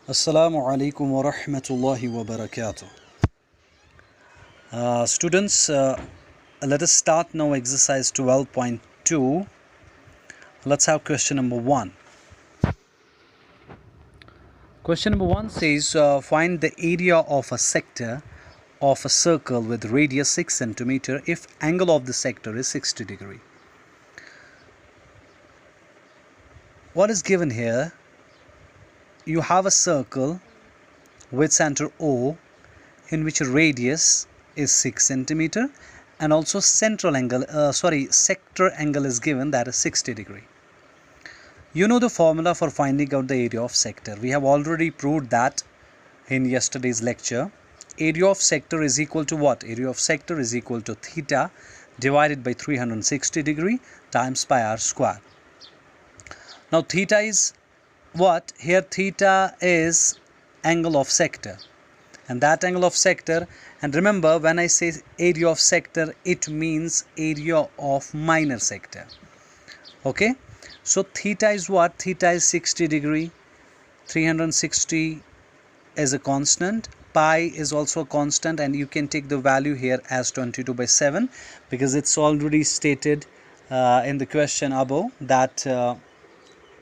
Assalamu alaikum wa rahmatullahi wa barakatuh. Students, let us start now exercise 12.2. Let's have question number 1. Question number 1 says find the area of a sector of a circle with radius 6 centimeter if angle of the sector is 60 degree. What is given here? You have a circle with center O in which radius is 6 centimeter and also sector angle is given, that is 60 degree. You know the formula for finding out the area of sector. We have already proved that in yesterday's lecture. Area of sector is equal to what? Area of sector is equal to theta divided by 360 degree times pi r square. Now theta is what? Here theta is angle of sector, and that angle of sector, and remember when I say area of sector, it means area of minor sector. Okay, so theta is what? Theta is 60 degree, 360 is a constant, pi is also a constant, and you can take the value here as 22/7 because it's already stated in the question above that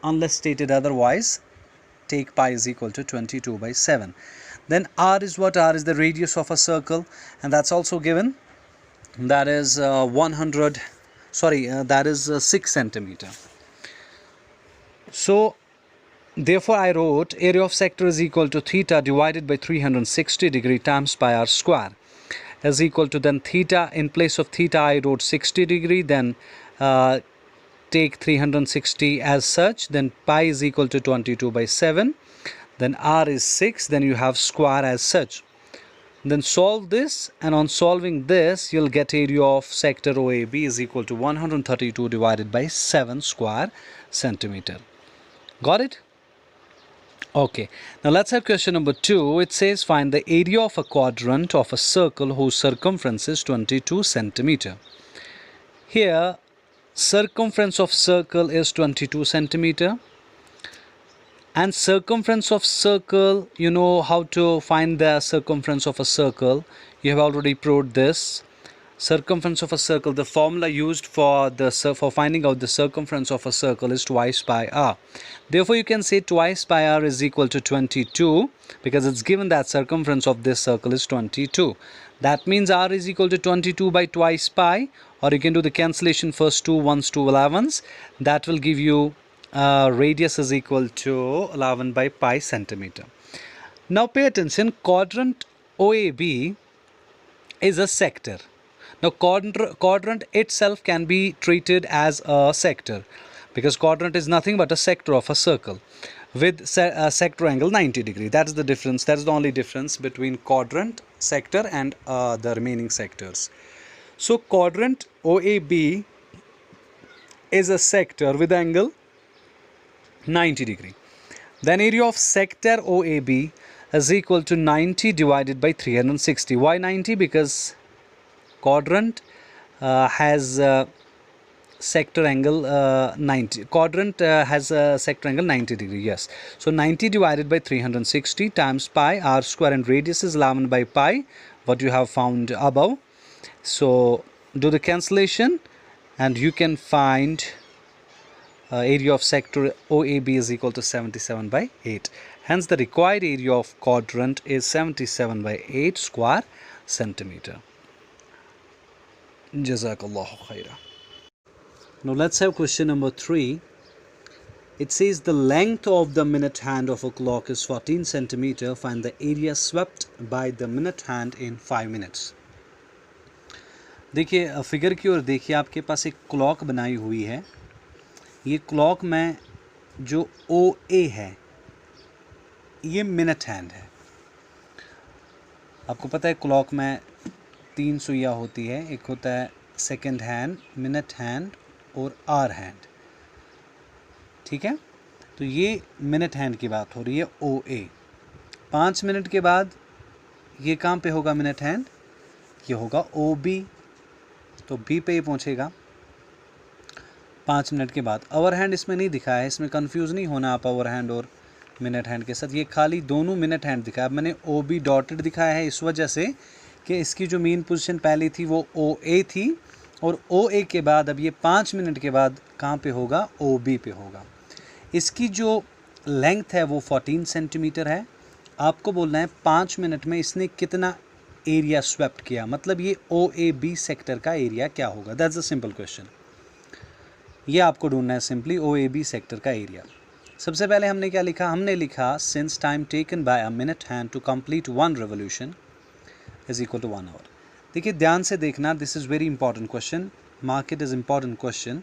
unless stated otherwise, take pi is equal to 22/7. Then r is what? R is the radius of a circle, and that's also given, that is 6 centimeter. So therefore I wrote area of sector is equal to theta divided by 360 degree times pi r square is equal to, then theta, in place of theta I wrote 60 degree, then take 360 as such, then pi is equal to 22/7, then r is 6, then you have square as such. Then solve this, and on solving this you'll get area of sector OAB is equal to 132 divided by 7 square centimeter. Got it? Okay, now let's have question number 2. It says find the area of a quadrant of a circle whose circumference is 22 centimeter. Here circumference of circle is 22 centimeter, and circumference of circle, you know how to find the circumference of a circle. You have already proved this. Circumference of a circle, the formula used for finding out the circumference of a circle is twice pi r. Therefore you can say twice pi r is equal to 22 because it's given that circumference of this circle is 22. That means r is equal to 22 by twice pi, or you can do the cancellation, first 2 1s 2 11s. That will give you radius is equal to 11 by pi centimeter. Now pay attention, quadrant OAB is a sector. Now quadrant itself can be treated as a sector because quadrant is nothing but a sector of a circle with a sector angle 90 degree. That is the difference. That is the only difference between quadrant, sector and the remaining sectors. So quadrant OAB is a sector with angle 90 degree. Then area of sector OAB is equal to 90 divided by 360. Why 90? Because quadrant has sector angle 90. Quadrant has a sector angle 90 degree. Yes. So 90 divided by 360 times pi r square, and radius is 11 by pi, what you have found above. So do the cancellation and you can find area of sector OAB is equal to 77/8. Hence the required area of quadrant is 77/8 square centimeter. Jazakallahu khaira. Now let's have question number 3. It says the length of the minute hand of a clock is 14 centimeter. Find the area swept by the minute hand in 5 minutes. देखिए figure की ओर देखिए, आपके पास एक clock बनाई हुई है. ये clock में जो OA है ये मिनट हैंड है. आपको पता है क्लॉक में 3 सुइयाँ होती है. एक होता है सेकंड हैंड, मिनट हैंड और आर हैंड. ठीक है, तो ये मिनट हैंड की बात हो रही है OA. 5 मिनट के बाद ये कहाँ पे होगा मिनट हैंड? ये होगा OB, तो B पे ही पहुँचेगा 5 मिनट के बाद. आवर हैंड इसमें नहीं दिखा है, इसमें कंफ्यूज नहीं होना आप आवर हैंड और मिनट हैंड के साथ। ये खाली दोनों मिनट हैंड दिखाया। अब मैंने ओ बी डॉटेड दिखाया है इस वजह से कि इसकी जो मेन पोजीशन पहले थी वो ओ ए थी, और ओ ए के बाद अब ये 5 मिनट के बाद कहाँ पे होगा, ओ बी पे होगा। इसकी जो लेंथ है वो 14 सेंटीमीटर है। आपको बोलना है 5 मिनट में इसने कितना एरिया स्वेप्ट किया, मतलब ये ओ ए बी सेक्टर का एरिया क्या होगा। That's a simple question. ये आपको ढूंढना है simply O A B sector का एरिया। सबसे पहले हमने क्या लिखा, हमने लिखा since time taken by a minute hand to complete 1 revolution is equal to 1 hour. देखिए ध्यान से देखना, this is very important question, mark it is important question.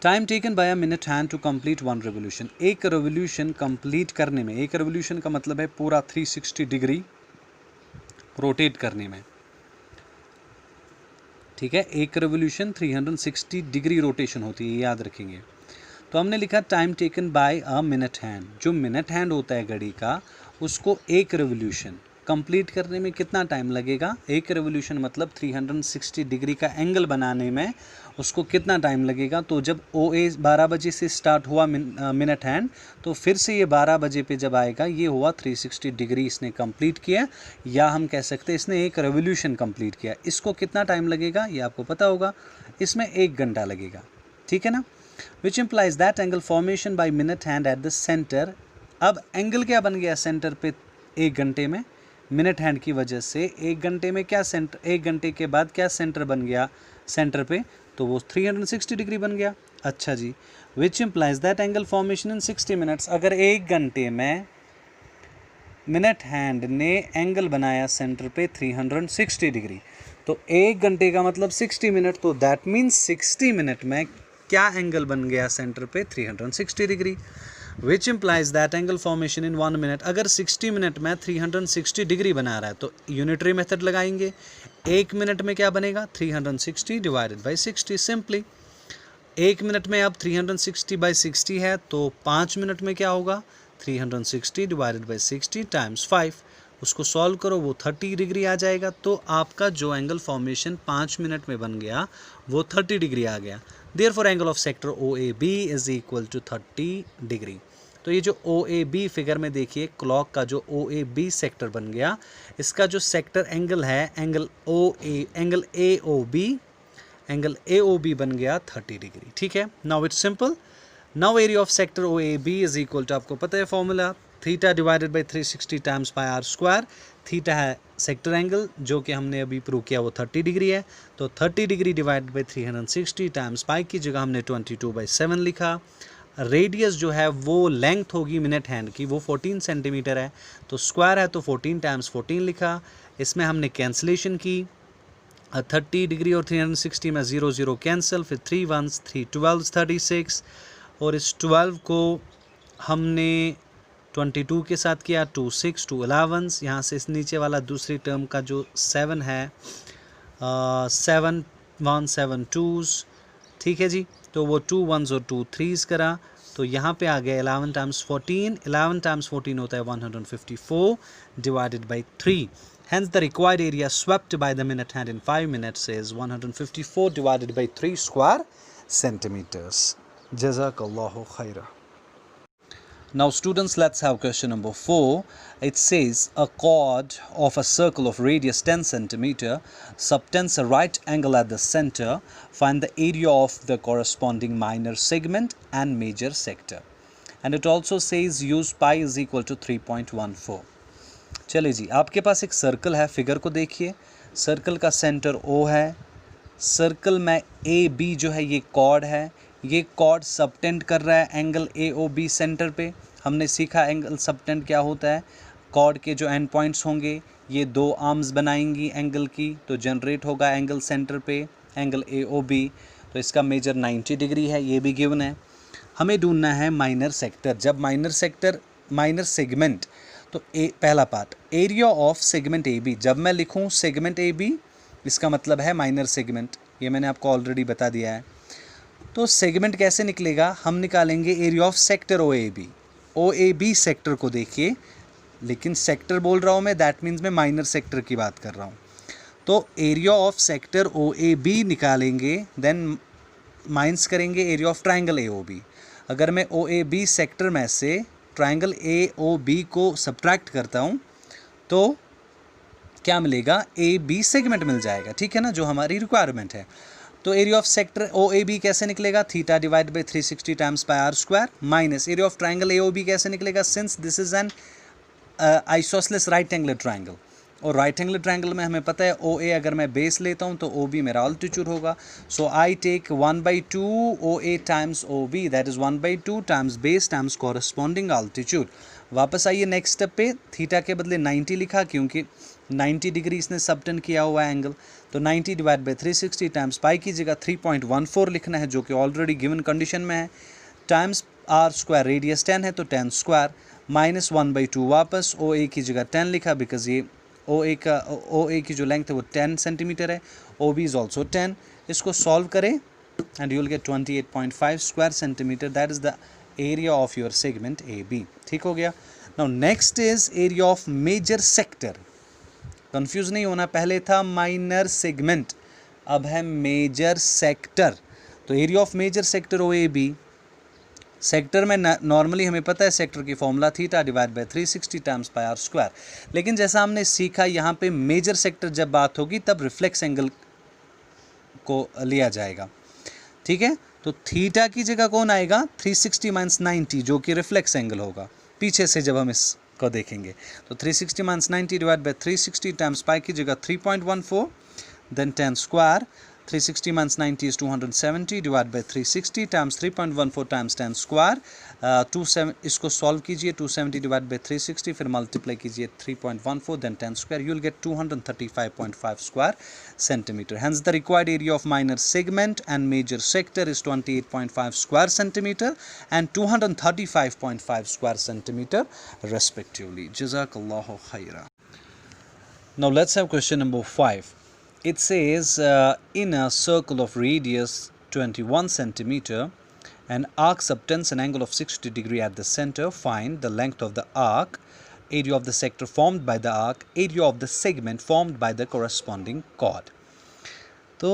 Time taken by a minute hand to complete 1 revolution. एक revolution complete करने में, एक revolution का मतलब है पूरा 360 डिग्री रोटेट करने में, ठीक है। एक रेवोल्यूशन 360 डिग्री रोटेशन होती है, याद रखेंगे। तो हमने लिखा time taken by a minute hand. जो मिनट हैंड होता है घड़ी का, उसको एक रेवोल्यूशन कंप्लीट करने में कितना टाइम लगेगा। एक रेवोल्यूशन मतलब 360 डिग्री का एंगल बनाने में उसको कितना टाइम लगेगा। तो जब ओ ए 12 बजे से स्टार्ट हुआ मिनट हैंड, तो फिर से ये 12 बजे पे जब आएगा, ये हुआ 360 डिग्री इसने कंप्लीट किया, या हम कह सकते हैं इसने एक रेवोल्यूशन कंप्लीट किया। इसको कितना टाइम लगेगा ये आपको पता होगा, इसमें 1 घंटा लगेगा, ठीक है ना। विच implies that angle formation by minute hand at the centre. अब एंगल क्या बन गया सेंटर पे 1 घंटे में, मिनट हैंड की वजह से 1 घंटे में क्या सेंटर, 1 घंटे के बाद क्या सेंटर बन गया सेंटर पे, तो वो 360 डिग्री बन गया। अच्छा जी, which implies that angle formation in 60 minutes. अगर 1 घंटे में मिनट हैंड ने एंगल बनाया सेंटर पे 360 डिग्री, तो 1 घंटे का मतलब 60 मिनट, तो दैट मीन्स 60 मिनट में क्या एंगल बन गया सेंटर पे 360 degree. Which implies that angle formation in 1 minute. अगर 60 मिनट में 360 डिग्री बना रहा है तो यूनिटरी मेथड लगाएंगे। 1 मिनट में क्या बनेगा, 360 डिवाइडेड बाई 60 सिंपली। 1 मिनट में अब 360 बाई 60 है, तो 5 मिनट में क्या होगा, 360 डिवाइडेड बाई 60 टाइम्स 5। उसको सॉल्व करो, वो 30 डिग्री आ जाएगा। तो आपका जो एंगल फॉर्मेशन 5 मिनट में बन गया वो 30 डिग्री आ गया। Therefore angle of sector O A B is equal to 30 degree. तो ये जो ओ ए बी फिगर में देखिए, क्लॉक का जो ओ ए बी सेक्टर बन गया, इसका जो सेक्टर एंगल है, एंगल ए ओ बी बन गया 30 डिग्री, ठीक है। Now it's simple. Now area of sector O A B is equal to, आपको पता है formula, theta divided by 360 times by R square. Theta है सेक्टर एंगल, जो कि हमने अभी प्रूव किया वो 30 डिग्री है, तो 30 डिग्री डिवाइडेड बाई 360 टाइम्स पाई की जगह हमने 22/7 लिखा। रेडियस जो है वो लेंथ होगी मिनट हैंड की, वो 14 सेंटीमीटर है, तो स्क्वायर है तो 14 टाइम्स 14 लिखा। इसमें हमने कैंसिलेशन की, 30 डिग्री और 360 में 0 0 कैंसिल, फिर 3 1s 3 12 36, और इस 12 को हमने 22 के साथ किया, 2 6 2 11s। यहाँ से इस नीचे वाला दूसरी टर्म का जो 7 है, 7 1 7 2s, ठीक है जी। तो वो 2 1s और 2 3s करा, तो यहाँ पे आ गया 11 टाइम्स 14। 11 टाइम्स 14 होता है 154 divided by 3। Hence the required area swept by the minute hand in 5 minutes is 154 divided by 3 square centimeters. Jazakallahu khaira. Now students, let's have question number 4. It says a chord of a circle of radius 10 centimeter subtends a right angle at the center. Find the area of the corresponding minor segment and major sector. And it also says use pi is equal to 3.14. चलिए जी, आपके पास एक circle है, figure को देखिए। Circle का centre O है, circle में A B जो है ये कॉर्ड है, ये कॉर्ड सबटेंड कर रहा है angle A O B centre पे। हमने सीखा एंगल सबटेंड क्या होता है, कॉर्ड के जो एंड पॉइंट्स होंगे ये 2 आर्म्स बनाएंगी एंगल की, तो जनरेट होगा एंगल सेंटर पे, एंगल ए ओ बी। तो इसका मेजर 90 डिग्री है, ये भी गिवन है। हमें ढूंढना है माइनर सेक्टर। जब माइनर सेगमेंट, तो पहला part area of segment A B. जब मैं लिखूं सेगमेंट ए बी, इसका मतलब है माइनर सेगमेंट, ये मैंने आपको ऑलरेडी बता दिया है। तो सेगमेंट कैसे निकलेगा, हम निकालेंगे area of sector O A B. O A B sector को देखिए, लेकिन सेक्टर बोल रहा हूँ मैं, दैट मीन्स मैं माइनर सेक्टर की बात कर रहा हूँ। तो area of sector O A B निकालेंगे, देन माइनस करेंगे area of triangle A O B. अगर मैं ओ ए बी सेक्टर में से ट्राइंगल ए ओ बी को सब्ट्रैक्ट करता हूँ तो क्या मिलेगा, ए बी सेगमेंट मिल जाएगा, ठीक है ना, जो हमारी रिक्वायरमेंट है। तो area of sector O A B कैसे निकलेगा, theta divide by 360 times pi are square, minus area of triangle A O B कैसे निकलेगा, since this is an isosceles right angle triangle, और राइट एंगल ट्राइंगल में हमें पता है ओ ए अगर मैं बेस लेता हूँ तो ओ बी मेरा ऑल्टीट्यूड होगा। So I take 1/2 O A times O B, that is 1/2 times base times corresponding altitude. वापस आइए नेक्स्ट स्टेप पे, थीटा के बदले 90 लिखा क्योंकि 90 डिग्री इसने सबटेंड किया हुआ है एंगल, तो 90 डिवाइड बाई 360 टाइम्स पाई की जगह 3.14 लिखना है जो कि ऑलरेडी गिवन कंडीशन में है, टाइम्स आर स्क्वायर, रेडियस 10 है तो 10 स्क्वायर, माइनस 1/2 वापस, ओ ए की जगह 10 लिखा बिकॉज ये ओ ए की जो लेंथ है वो 10 सेंटीमीटर है, ओ बी इज़ ऑल्सो 10। इसको सॉल्व करें and you will get 28.5 square centimetre, that is the area of your segment A B. ठीक हो गया। Now next is area of major sector. Confuse नहीं होना, पहले था माइनर सेगमेंट, अब है मेजर सेक्टर। तो area of major sector O A B, sector में नॉर्मली हमें पता है सेक्टर की formula theta divide by 360 times pi are square, लेकिन जैसा हमने सीखा यहाँ पे मेजर सेक्टर जब बात होगी तब रिफ्लेक्स एंगल को लिया जाएगा, ठीक है। तो थीटा की जगह कौन आएगा, 360 माइनस 90 जो कि रिफ्लेक्स एंगल होगा पीछे से जब हम इसको देखेंगे। तो 360 माइनस 90 डिवाइड बाय 360 टाइम्स पाई की जगह 3.14 then 10 square, 360 minus 90 is 270 divided by 360 times 3.14 times 10 square, 27 इसको सॉल्व कीजिए, 270 divided by 360 फिर मल्टीप्लाई कीजिए 3.14 then 10 square, you will get 235.5 square centimeter. Hence the required area of minor segment and major sector is 28.5 square centimeter and 235.5 square centimeter respectively. Jazakallahu khaira. Now let's have question number 5. It says in a circle of radius 21 centimeter, an arc subtends an angle of 60 degree at the center. Find the length of the arc, area of the sector formed by the arc, area of the segment formed by the corresponding chord. तो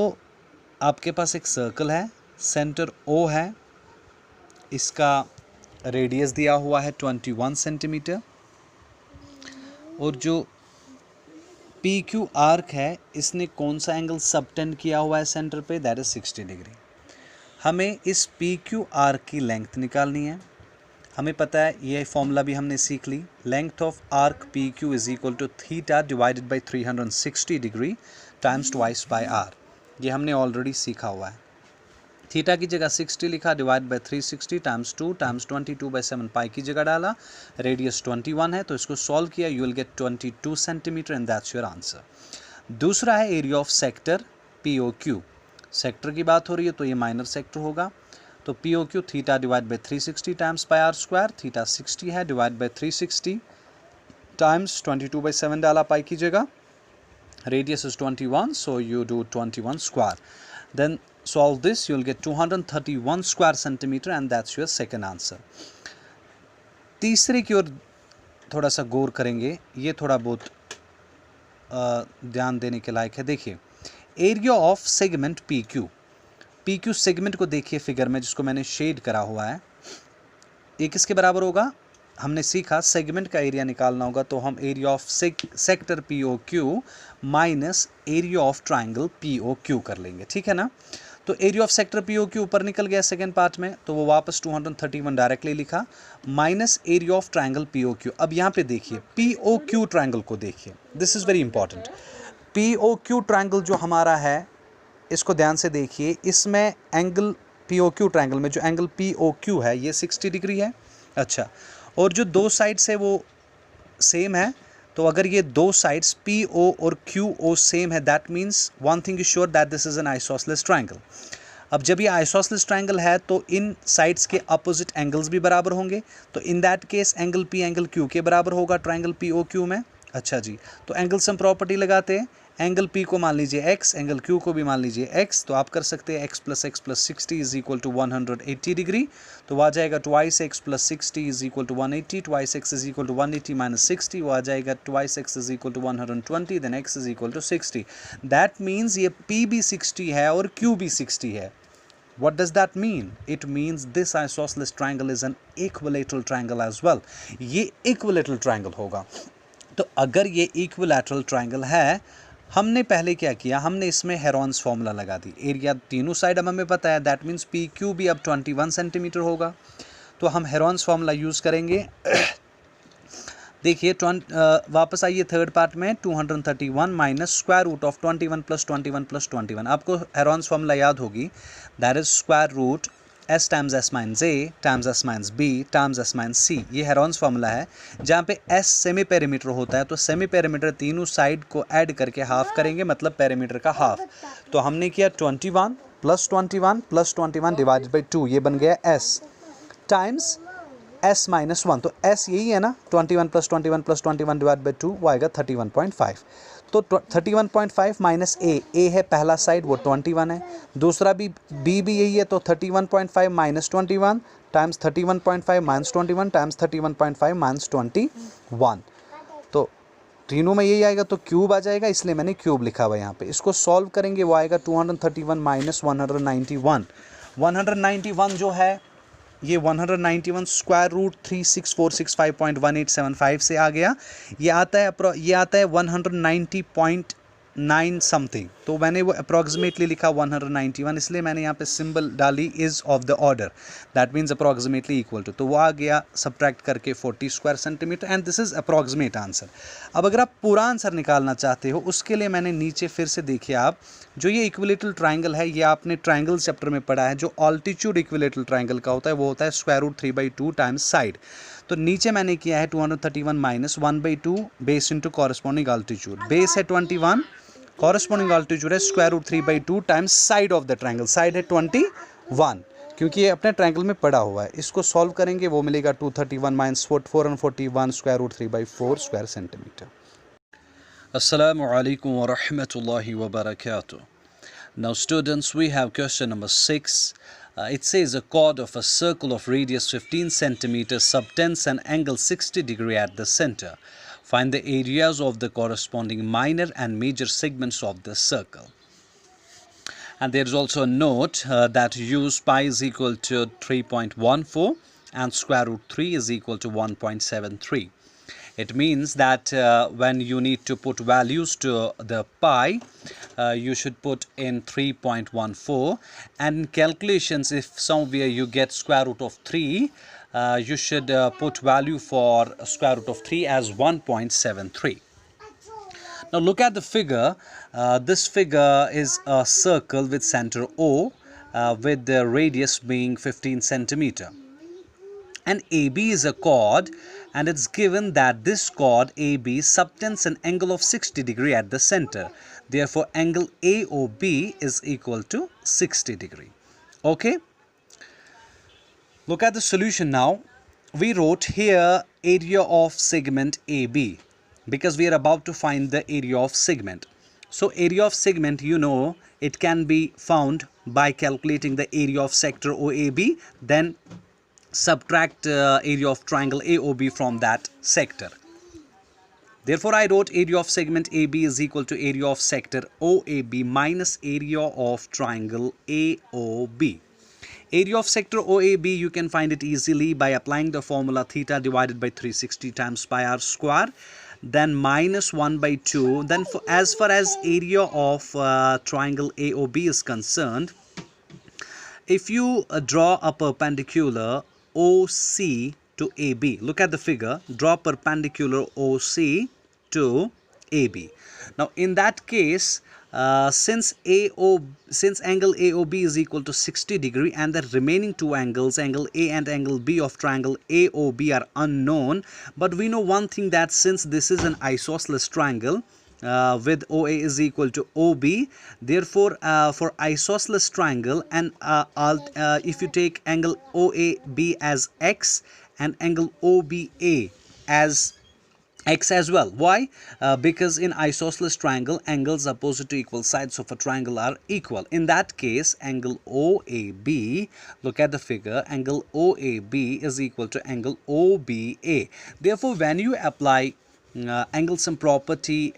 आपके पास एक circle है, centre O है, इसका radius दिया हुआ है 21 centimetre, और जो पी क्यू आर्क है इसने कौन सा एंगल सबटेंड किया हुआ है सेंटर पे, दैट इज 60 डिग्री। हमें इस पी क्यू आर्क की लेंथ निकालनी है। हमें पता है ये फॉर्मूला भी हमने सीख ली, length of arc P Q is equal to theta divided by 360 degree times twice by r, ये हमने ऑलरेडी सीखा हुआ है। थीटा की जगह 60 लिखा, डिवाइड बाई 360 टाइम्स 2 टाइम्स 22/7 पाई की जगह डाला, रेडियस 21 है तो इसको सॉल्व किया, you will get 22 centimetre and that's your answer. दूसरा है area of sector P O Q, sector की बात हो रही है तो ये माइनर सेक्टर होगा, तो P O Q theta divide by 360 times pi are square, theta 60 है, डिवाइड बाई 360 टाइम्स 22/7 डाला पाई की जगह, radius is 21 so you do 21 square, then solve this, you will get 231 square centimeter and that's your second answer. तीसरे की ओर थोड़ा सा गौर करेंगे, ये थोड़ा बहुत ध्यान देने के लायक है। देखिए area of segment P Q segment को देखिए फिगर में जिसको मैंने शेड करा हुआ है, ये किसके बराबर होगा, हमने सीखा सेगमेंट का एरिया निकालना होगा तो हम area of sector P O Q minus area of triangle P O Q कर लेंगे, ठीक है ना। तो area of sector P O Q ऊपर निकल गया सेकेंड पार्ट में, तो वो वापस 231 डायरेक्टली लिखा, minus area of triangle P O Q. अब यहाँ पे देखिए पी ओ क्यू ट्राइंगल को देखिए, this is very important. P O Q triangle जो हमारा है इसको ध्यान से देखिए, इसमें angle P O Q triangle में जो एंगल पी ओ क्यू है ये 60 डिग्री है, अच्छा, और जो दो साइड्स है वो सेम है, तो अगर ये दो साइड्स पी ओ और क्यू ओ सेम है that means one thing is sure that this is an isosceles triangle. अब जब ये आइसोसेलेस ट्राइंगल है तो इन साइड्स के अपोजिट एंगल्स भी बराबर होंगे, तो in that case angle P angle Q के बराबर होगा ट्राइंगल पी ओ क्यू में। अच्छा जी, तो एंगल सम प्रॉपर्टी लगाते हैं, एंगल पी को मान लीजिए x, एंगल क्यू को भी मान लीजिए x, तो आप कर सकते हैं x + 60 is equal to 180 degree, तो आ जाएगा twice x + 60 is equal to 180, twice x is equal to 180 minus 60, वो आ जाएगा twice x is equal to 120, then x is equal to 60। That means ये p भी 60 है और q भी 60 है, What does that mean? It means this isosceles triangle is an equilateral triangle as well. ये equilateral triangle होगा. तो अगर ये equilateral triangle है, हमने पहले क्या किया, हमने इसमें हेरॉन्स फॉर्मूला लगा दी. एरिया तीनों साइड अब हमें पता है, दैट मीन्स पी क्यू भी अब 21 सेंटीमीटर होगा. तो हम हेरॉन्स फॉर्मूला यूज़ करेंगे. देखिए वापस आइए थर्ड पार्ट में. 231 minus square root of 21 plus 21 plus 21. आपको हेरॉन्स फॉर्मूला याद होगी, that is square root s times s minus a times s minus b times s minus c. ये हेरॉन्स फॉर्मूला है जहाँ पे s सेमी पेरीमीटर होता है. तो सेमी पेरीमीटर तीनों साइड को ऐड करके हाफ करेंगे, मतलब पेरीमीटर का हाफ. तो हमने किया 21 प्लस 21 प्लस 21 डिवाइडेड बाई 2, ये बन गया s टाइम्स s माइनस 1. तो s यही है ना, 21 प्लस 21 प्लस 21 डिवाइड बाई 2, वो आएगा 31.5. तो 31.5 माइनस a है पहला साइड, वो 21 है. दूसरा भी b भी यही है, तो 31.5 minus 21 times 31.5 minus 21 times 31.5 minus 21. तो तीनों में यही आएगा, तो क्यूब आ जाएगा, इसलिए मैंने क्यूब लिखा हुआ है यहाँ पे. इसको सॉल्व करेंगे, वो आएगा 231 माइनस 191. 191 जो है ये 191 स्क्वायर रूट 36465.1875 से आ गया. ये आता है 190.9 समथिंग. तो मैंने वो अप्रॉक्सीमेटली लिखा 191, इसलिए मैंने यहाँ पे सिंबल डाली is of the order, that means approximately equal to. तो वो आ गया सब्ट्रैक्ट करके 40 square centimetre, and this is approximate answer. अब अगर आप पूरा आंसर निकालना चाहते हो, उसके लिए मैंने नीचे फिर से देखिए आप, जो ये इक्विलेटरल ट्राइंगल है, ये आपने ट्राइंगल चैप्टर में पढ़ा है. जो ऑल्टीट्यूड इक्विलेटरल ट्राइंगल का होता है वो होता है स्क्वायर रूट 3/2 टाइम्स साइड. तो नीचे मैंने किया है 231 minus 1/2 base into corresponding altitude. Base है 21, कॉरस्पॉन्डिंग ऑल्टीट्यूड है square root 3/2 times side of the triangle. Side है 21, क्योंकि ये अपने ट्राइंगल में पड़ा हुआ है. इसको सॉल्व करेंगे, वो मिलेगा 231 minus 441 square root 3/4 square centimetre. Assalamu alaikum wa rahmatullahi wa barakatuh. Now students, we have question number 6. It says a chord of a circle of radius 15 centimeters subtends an angle 60 degree at the center. Find the areas of the corresponding minor and major segments of the circle. And there is also a note that use pi is equal to 3.14 and square root 3 is equal to 1.73. It means that when you need to put values to the pi, you should put in 3.14, and in calculations, if somewhere you get square root of 3, you should put value for square root of 3 as 1.73. Now look at the figure. This figure is a circle with center O, with the radius being 15 centimeter. And AB is a chord, and it's given that this chord AB subtends an angle of 60 degree at the center. Therefore, angle AOB is equal to 60 degree. Okay? Look at the solution now. We wrote here area of segment AB because we are about to find the area of segment. So, area of segment, you know, it can be found by calculating the area of sector OAB, then subtract area of triangle AOB from that sector. Therefore, I wrote area of segment AB is equal to area of sector OAB minus area of triangle AOB. Area of sector OAB, you can find it easily by applying the formula theta divided by 360 times pi r square, then minus 1/2. Then as far as area of triangle AOB is concerned, if you draw a perpendicular OC to AB, look at the figure, draw perpendicular OC to AB. Now in that case, since angle AOB is equal to 60 degree and the remaining two angles, angle A and angle B of triangle AOB are unknown, but we know one thing, that since this is an isosceles triangle with OA is equal to OB, therefore for isosceles triangle, and if you take angle OAB as X and angle OBA as X as well. Why? Because in isosceles triangle, angles opposite to equal sides of a triangle are equal. In that case, angle OAB, look at the figure, angle OAB is equal to angle OBA. Therefore, when you apply angle sum property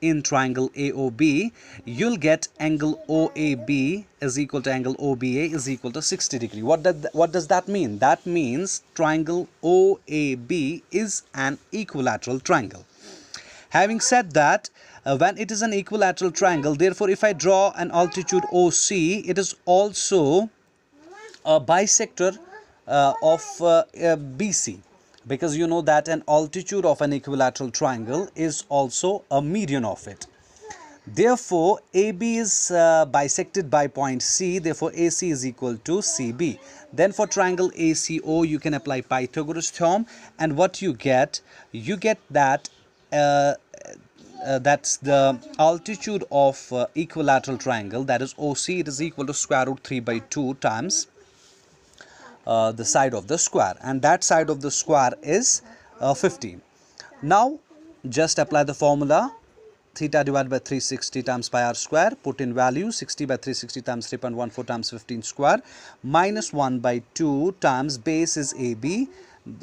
in triangle AOB, you'll get angle OAB is equal to angle OBA is equal to 60 degree. What does that mean? That means triangle OAB is an equilateral triangle. Having said that, when it is an equilateral triangle, therefore if I draw an altitude OC, it is also a bisector of BC, because you know that an altitude of an equilateral triangle is also a median of it. Therefore, AB is bisected by point C, therefore AC is equal to CB. Then for triangle ACO, you can apply Pythagoras theorem, and what you get that that's the altitude of equilateral triangle, that is OC, it is equal to square root 3 by 2 times the side of the square, and that side of the square is 15. Now just apply the formula, theta divided by 360 times pi r square, put in value 60 by 360 times 3.14 times 15 square minus 1 by 2 times base is AB.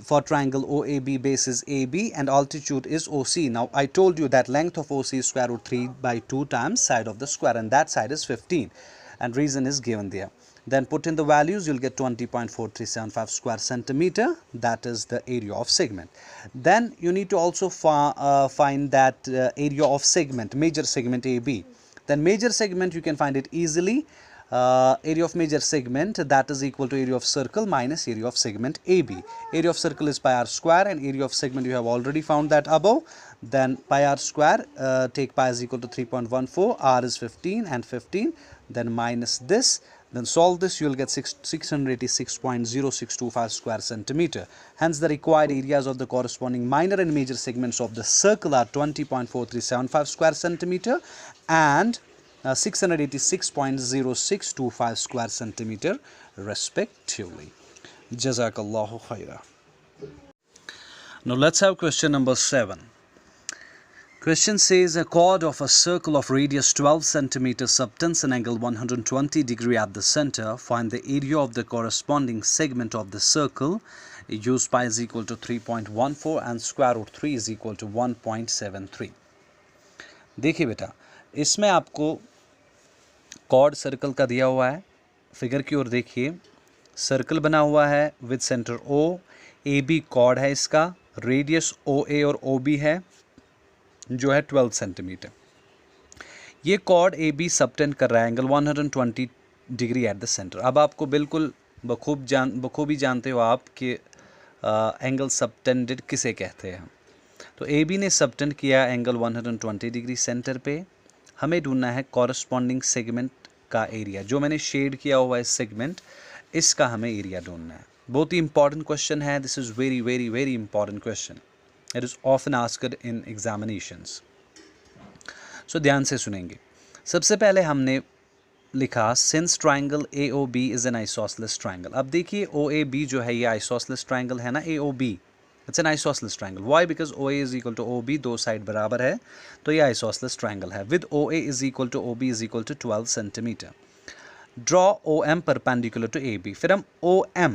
For triangle OAB, base is AB and altitude is OC. Now I told you that length of OC is square root 3 by 2 times side of the square, and that side is 15, and reason is given there. Then put in the values, you'll get 20.4375 square centimeter, that is the area of segment. Then you need to also find that area of segment, major segment AB. Then major segment you can find it easily. Area of major segment, that is equal to area of circle minus area of segment AB. Area of circle is pi r square, and area of segment you have already found that above. Then pi r square, take pi is equal to 3.14, r is 15 and 15, then minus this, then solve this, you will get 686.0625 square centimeter. Hence the required areas of the corresponding minor and major segments of the circle are 20.4375 square centimeter and 686.0625 square centimeter respectively. Jazakallahu khaira. Now let's have question number 7. Question says a chord of a circle of radius 12 cm subtends an angle 120 degree at the center. Find the area of the corresponding segment of the circle. Use pi is equal to 3.14 and square root 3 is equal to 1.73. देखिए बेटा, इसमें आपको cord circle का दिया हुआ है, figure की ओर देखिए, सर्कल बना हुआ है with centre O, AB chord है इसका, रेडियस OA और OB है जो है 12 सेंटीमीटर. ये कॉर्ड AB सबटेंड कर रहा है angle 120 degree at the centre. अब आपको बिल्कुल बखूबी जानते हो आप कि एंगल सबटेंडेड किसे कहते हैं. तो AB ने सबटेंड किया एंगल 120 डिग्री सेंटर पे. हमें ढूंढना है कॉरस्पॉन्डिंग सेगमेंट का एरिया. जो मैंने शेड किया हुआ है सेगमेंट, इसका हमें एरिया ढूंढना है. बहुत ही इंपॉर्टेंट क्वेश्चन है. This is very very very important question. It is often asked in examinations. So ध्यान से सुनेंगे. सबसे पहले हमने लिखा since triangle AOB is an isosceles triangle. अब देखिए OAB जो है ये isosceles triangle है ना. AOB it's an isosceles triangle. Why? Because OA is equal to OB, दो साइड बराबर है तो ये isosceles triangle है. With OA is equal to OB is equal to 12 centimeter. Draw OM perpendicular to AB. फिर हम OM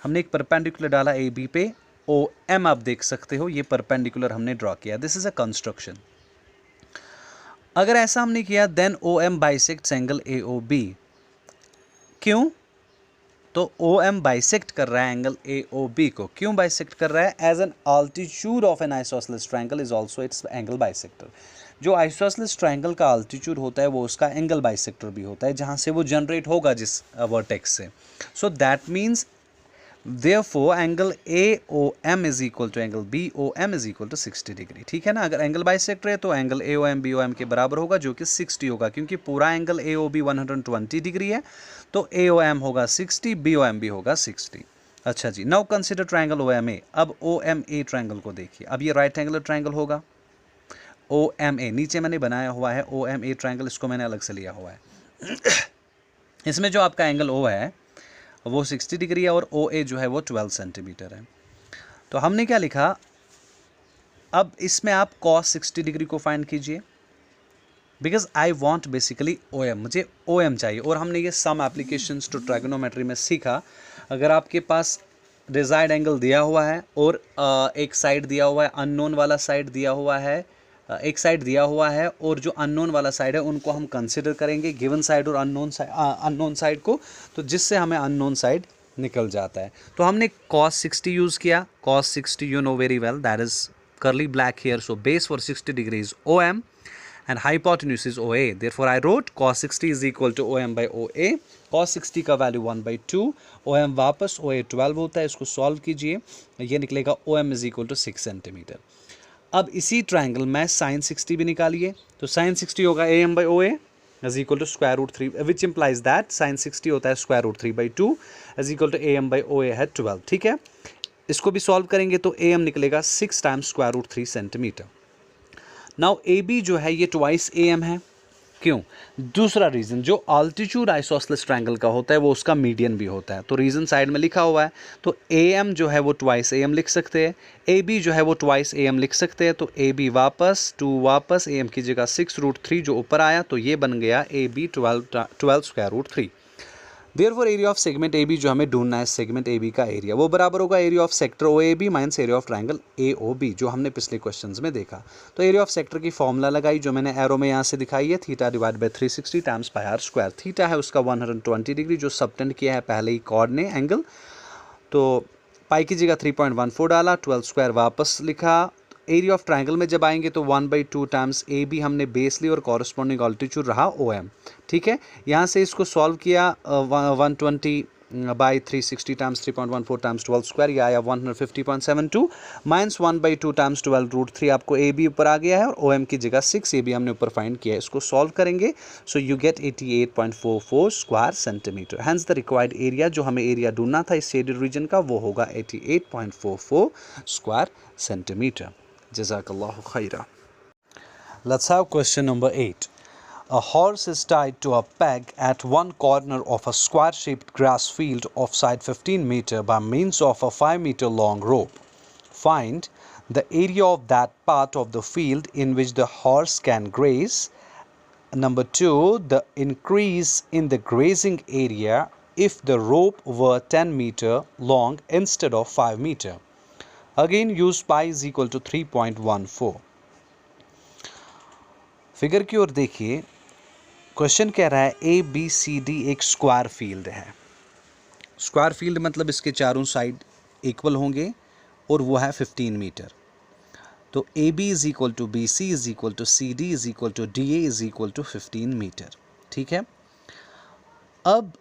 हमने एक perpendicular डाला AB पे. OM आप देख सकते हो ये परपेंडिकुलर हमने ड्रॉ किया. This is a construction. अगर ऐसा हमने किया then OM bisects angle AOB. क्यों? तो OM बाइसेक्ट कर रहा है एंगल AOB को. क्यों बाइसेक्ट कर रहा है? As an altitude of an isosceles triangle is also its angle bisector. जो आइसोसेलेस ट्रायंगल का आल्टीट्यूड होता है वो उसका एंगल बाइसेक्टर भी होता है जहां से वो जनरेट होगा जिस वर्टेक्स से. So that means therefore angle AOM is equal to angle BOM is equal to 60 degree. ठीक है ना. अगर एंगल बाइसेक्टर है तो एंगल AOM BOM के बराबर होगा जो कि 60 होगा, क्योंकि पूरा एंगल AOB 120 डिग्री है तो AOM होगा 60, BOM भी होगा 60. अच्छा जी. Now consider triangle OMA. अब OMA ट्रायंगल को देखिए. अब ये राइट एंगुलर ट्रायंगल होगा. OMA नीचे मैंने बनाया हुआ है OMA ट्रायंगल, इसको मैंने अलग से लिया हुआ है. इसमें जो आपका एंगल O है वो 60 डिग्री है और OA जो है वो 12 सेंटीमीटर है. तो हमने क्या लिखा, अब इसमें आप cos 60 डिग्री को फाइंड कीजिए. Because I want basically OM, मुझे OM चाहिए. और हमने ये सम एप्लीकेशंस टू ट्राइगोनोमेट्री में सीखा. अगर आपके पास डिजायर्ड एंगल दिया हुआ है और एक साइड दिया हुआ है, अननोन वाला साइड दिया हुआ है, एक साइड दिया हुआ है और जो अननोन वाला साइड है उनको हम कंसिडर करेंगे गिवन साइड और अननोन साइड को, तो जिससे हमें अननोन साइड निकल जाता है। तो हमने cos 60 यूज़ किया, cos 60 you know very well that is curly black here, so base for 60 degrees OM and hypotenuse is OA. Therefore I wrote cos 60 is equal to OM by OA. cos 60 का value 1/2, OM वापस OA 12 होता है, इसको solve कीजिए, ये निकलेगा OM is equal to 6 centimetre. अब इसी ट्रायंगल में sin 60 भी निकालिए, तो sin 60 होगा AM by OA is equal to square root 3, which implies that sin 60 होता है square root 3/2 is equal to AM by OA है 12। ठीक है, इसको भी सॉल्व करेंगे तो AM निकलेगा 6 times square root 3 centimetre. Now AB जो है ये ट्वाइस AM है, क्यों? दूसरा रीज़न, जो आल्टीट्यूड आइसोसेलेस ट्रायंगल का होता है वो उसका मीडियन भी होता है, तो रीज़न साइड में लिखा हुआ है, तो AM जो है वो ट्वाइस AM लिख सकते हैं, AB जो है वो ट्वाइस AM लिख सकते हैं, तो AB वापस 2 वापस AM की जगह 6 रूट 3 जो ऊपर आया, तो ये बन गया AB 12 square root 3। Therefore area of segment AB जो हमें ढूंढना है, सेगमेंट AB का एरिया, वो बराबर होगा area of sector OAB minus area of triangle AOB जो हमने पिछले क्वेश्चंस में देखा। तो एरिया ऑफ सेक्टर की फॉर्मूला लगाई जो मैंने एरो में यहाँ से दिखाई है, theta divide by 360 times pi are square. Theta है उसका 120 डिग्री जो सबटेंड किया है पहले ही कॉर्ड ने एंगल, तो पाई की जगह 3.14 डाला, 12 स्क्वायर वापस लिखा। एरिया ऑफ ट्रायंगल में जब आएंगे तो 1/2 टाइम्स AB हमने बेस ली और कॉरस्पॉन्डिंग ऑल्टीट्यूड रहा OM। ठीक है, यहाँ से इसको सॉल्व किया 120 बाई 360 टाइम्स 3.14 टाइम्स 12 स्क्वायर, या आया 150.72 माइनस 1/2 टाइम्स 12 रूट 3, आपको AB ऊपर आ गया है और OM की जगह 6 AB हमने ऊपर फाइंड किया है, इसको सॉल्व करेंगे so you get 88.44 square centimetre. Hence the required area, जो हमें एरिया ढूंढना था इस शेडेड रीजन का, वो होगा 88.44 square centimetre. Jazakallahu khaira. Let's have question number 8. A horse is tied to a peg at one corner of a square-shaped grass field of side 15 meter by means of a 5 meter long rope. Find the area of that part of the field in which the horse can graze. Number 2, the increase in the grazing area if the rope were 10 meter long instead of 5 meter. Again use pi is equal to 3.14. Figure की ओर देखिए, question कह रहा है ABCD एक square field है। Square field मतलब इसके चारों साइड इक्वल होंगे और वो है 15 मीटर। तो AB is equal to BC is equal to CD is equal to DA is equal to 15 metre. ठीक है, अब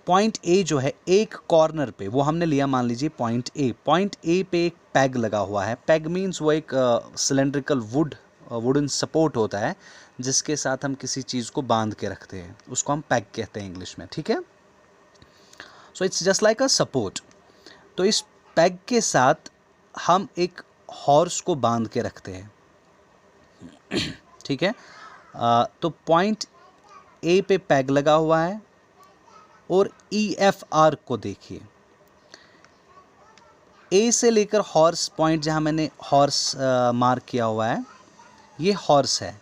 पॉइंट A जो है एक कॉर्नर पे, वो हमने लिया मान लीजिए पॉइंट A पे एक पैग लगा हुआ है। पैग मीन्स वो एक सिलेंड्रिकल वुडन सपोर्ट होता है जिसके साथ हम किसी चीज़ को बांध के रखते हैं, उसको हम पैग कहते हैं इंग्लिश में। ठीक है, so it's just like a support. तो इस पैग के साथ हम एक हॉर्स को बांध के रखते हैं। ठीक है, तो पॉइंट A पे पैग लगा हुआ है और EFR को देखिए, A से लेकर हॉर्स पॉइंट जहाँ मैंने हॉर्स मार्क किया हुआ है, ये हॉर्स है।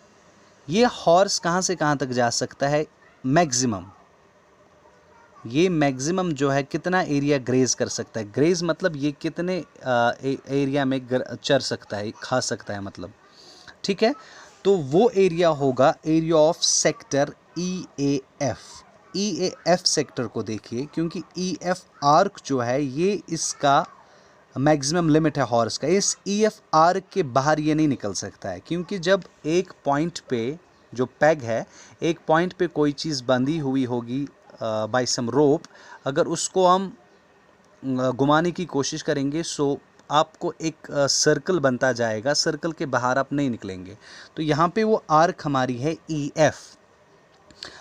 ये हॉर्स कहाँ से कहाँ तक जा सकता है? मैक्सिमम, ये मैक्सिमम जो है कितना एरिया ग्रेज कर सकता है। ग्रेज मतलब ये कितने एरिया में चर सकता है, खा सकता है मतलब। ठीक है, तो वो एरिया होगा area of sector EAF sector को देखिए, क्योंकि EF आर्क जो है ये इसका मैक्सिमम लिमिट है हॉर्स का। इस EF आर्क के बाहर ये नहीं निकल सकता है, क्योंकि जब एक पॉइंट पे जो पैग है, एक पॉइंट पे कोई चीज़ बंधी हुई होगी बाय सम रोप, अगर उसको हम घुमाने की कोशिश करेंगे सो आपको एक सर्कल बनता जाएगा, सर्कल के बाहर आप नहीं निकलेंगे। तो यहाँ पे वो आर्क हमारी है EF,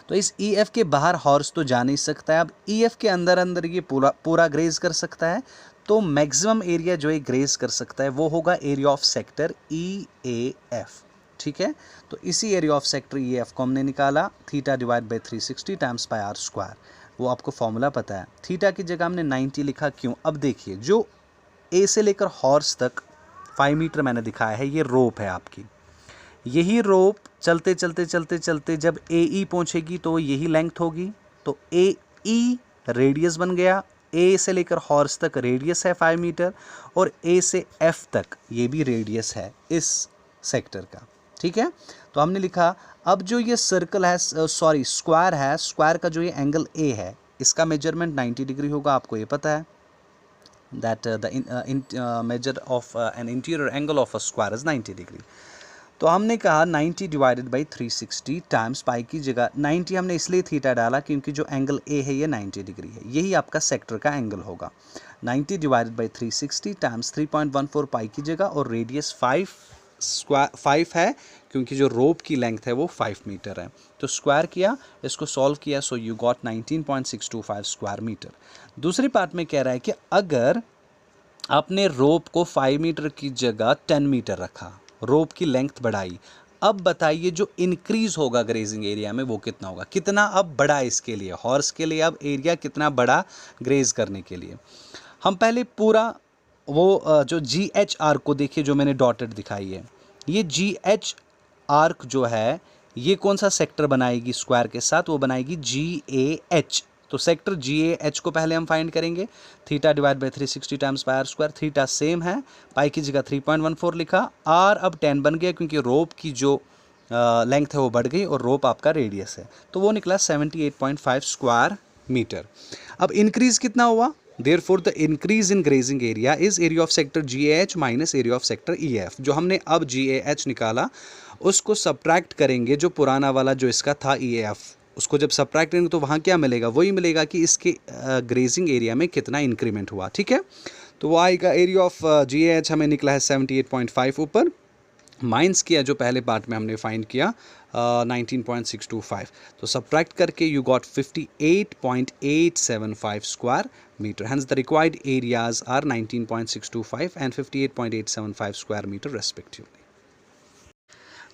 तो इस EF के बाहर हॉर्स तो जा नहीं सकता है। अब EF के अंदर अंदर ये पूरा ग्रेज कर सकता है, तो मैक्सिमम एरिया जो ये ग्रेज कर सकता है वो होगा एरिया ऑफ सेक्टर EAF। ठीक है, तो इसी एरिया ऑफ सेक्टर EAF को हमने निकाला, theta divide by 360 times pi are square. वो आपको फॉर्मूला पता है। थीटा की जगह हमने 90 लिखा, क्यों? अब देखिए, जो A से लेकर हॉर्स तक 5 मीटर मैंने दिखाया है, ये रोप है आपकी। यही रोप चलते चलते चलते चलते जब AE पहुंचेगी तो यही लेंथ होगी, तो AE रेडियस बन गया, ए से लेकर हॉर्स तक रेडियस है 5 मीटर और ए से एफ तक ये भी रेडियस है इस सेक्टर का, ठीक है। तो हमने लिखा अब जो ये सर्कल है, सॉरी स्क्वायर है, स्क्वायर का जो ये एंगल ए है इसका मेजरमेंट 90 डिग्री होगा, आपको ये पता है that the measure of an interior angle of a square is 90 degree। तो हमने कहा 90 डिवाइडेड बाई 360 टाइम्स पाई की जगह 90 हमने इसलिए थीटा डाला क्योंकि जो एंगल ए है ये 90 डिग्री है, यही आपका सेक्टर का एंगल होगा। 90 डिवाइडेड बाई 360 टाइम्स 3.14 पाई की जगह और रेडियस 5 है क्योंकि जो रोप की लेंथ है वो 5 मीटर है। तो स्क्वायर किया, इसको सॉल्व किया, so you got 19.625 square metre. दूसरी पार्ट में कह रहा है कि अगर आपने रोप को 5 मीटर की जगह 10 मीटर रखा, रोप की लेंथ बढ़ाई, अब बताइए जो इंक्रीज होगा ग्रेजिंग एरिया में वो कितना होगा, कितना अब बड़ा इसके लिए, हॉर्स के लिए अब एरिया कितना बड़ा ग्रेज करने के लिए। हम पहले पूरा वो जो जी एच आर्क को देखिए जो मैंने डॉटेड दिखाई है, ये जी एच आर्क जो है ये कौन सा सेक्टर बनाएगी स्क्वायर के साथ, वो बनाएगी जी ए एच। तो सेक्टर जी ए एच को पहले हम फाइंड करेंगे, theta divide by 360 times pi are square, theta same है, पाई की जगह 3.14 लिखा, आर अब 10 बन गया क्योंकि रोप की जो लेंथ है वो बढ़ गई और रोप आपका रेडियस है, तो वो निकला 78.5 स्क्वायर मीटर। अब इंक्रीज कितना हुआ, Therefore, the increase in grazing area is area of sector GAH minus area of sector EF। जो हमने अब GAH निकाला उसको सब्ट्रैक्ट करेंगे जो पुराना वाला जो इसका था EAF, उसको जब सब्ट्रैक्ट करेंगे तो वहाँ क्या मिलेगा, वही मिलेगा कि इसके ग्रेजिंग एरिया में कितना इंक्रीमेंट हुआ, ठीक है। तो वो आएगा एरिया ऑफ GAH हमें निकला है 78.5 ऊपर, माइनस किया जो पहले पार्ट में हमने फाइंड किया 19.625, तो सब्ट्रैक्ट करके you got 58.875 square meter, hence the required areas are 19.625 and 58.875 square meter respectively.